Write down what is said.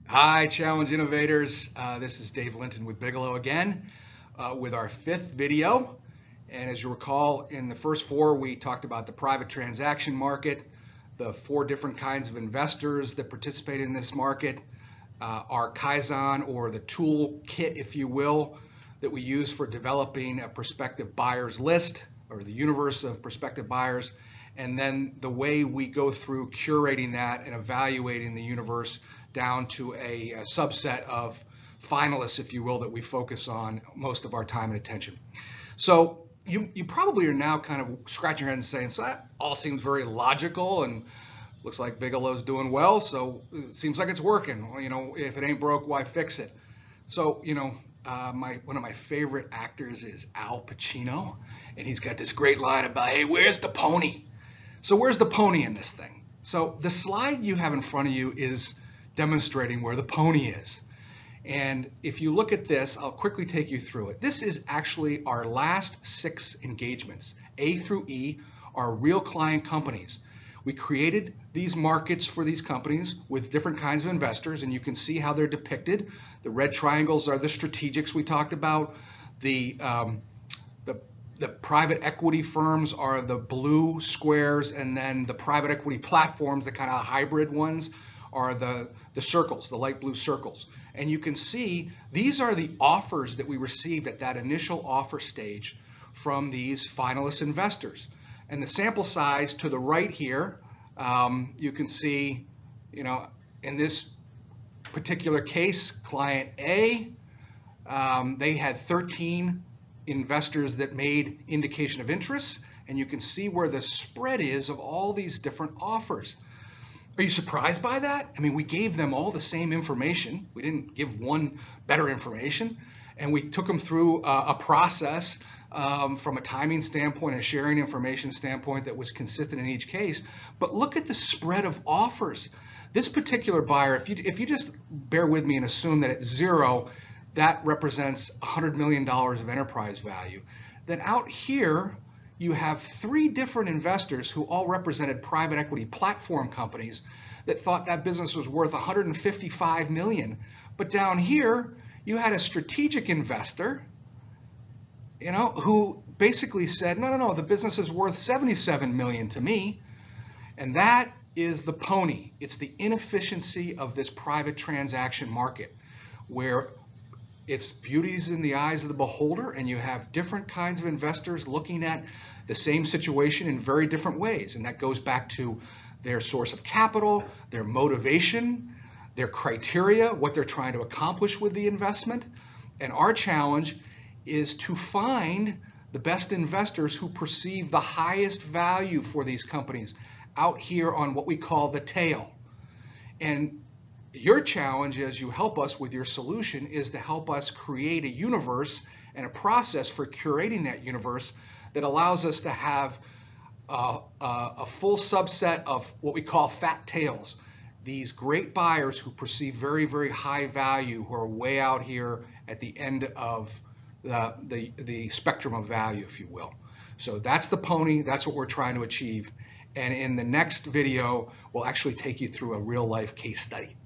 Hi, Challenge Innovators. This is Dave Linton with Bigelow again with our fifth video. And as you recall, in the first four, we talked about the private transaction market, the four different kinds of investors that participate in this market, our Kaizen, or the tool kit, if you will, that we use for developing a prospective buyers list or the universe of prospective buyers, and then the way we go through curating that and evaluating the universe down to a subset of finalists, if you will, that we focus on most of our time and attention. So you probably are now kind of scratching your head and saying, so that all seems very logical and looks like Bigelow's doing well, so it seems like it's working. Well, if it ain't broke, why fix it? So, one of my favorite actors is Al Pacino, and he's got this great line about, hey, where's the pony? So where's the pony in this thing? So the slide you have in front of you is demonstrating where the pony is. And if you look at this, I'll quickly take you through it. This is actually our last 6 engagements. A through E are real client companies. We created these markets for these companies with different kinds of investors, and you can see how they're depicted. The red triangles are the strategics we talked about. The private equity firms are the blue squares, and then the private equity platforms, the kind of hybrid ones, are the circles, the light blue circles. And you can see these are the offers that we received at that initial offer stage from these finalist investors. And the sample size to the right here, you can see, in this particular case, client A, they had 13 investors that made indication of interest, and you can see where the spread is of all these different offers. Are you surprised by that? I mean, we gave them all the same information. We didn't give one better information, and we took them through a process from a timing standpoint, a sharing information standpoint that was consistent in each case. But look at the spread of offers. This particular buyer, if you just bear with me and assume that at 0, that represents $100 million of enterprise value, then out here, you have 3 different investors who all represented private equity platform companies that thought that business was worth $155 million. But down here, you had a strategic investor, who basically said, no, the business is worth $77 million to me. And that is the pony. It's the inefficiency of this private transaction market, where it's beauty's in the eyes of the beholder, and you have different kinds of investors looking at the same situation in very different ways. And that goes back to their source of capital, their motivation, their criteria, what they're trying to accomplish with the investment. And our challenge is to find the best investors who perceive the highest value for these companies out here on what we call the tail. And your challenge, as you help us with your solution, is to help us create a universe and a process for curating that universe that allows us to have a full subset of what we call fat tails. These great buyers who perceive very, very high value, who are way out here at the end of the spectrum of value, if you will. So that's the pony. That's what we're trying to achieve. And in the next video, we'll actually take you through a real life case study.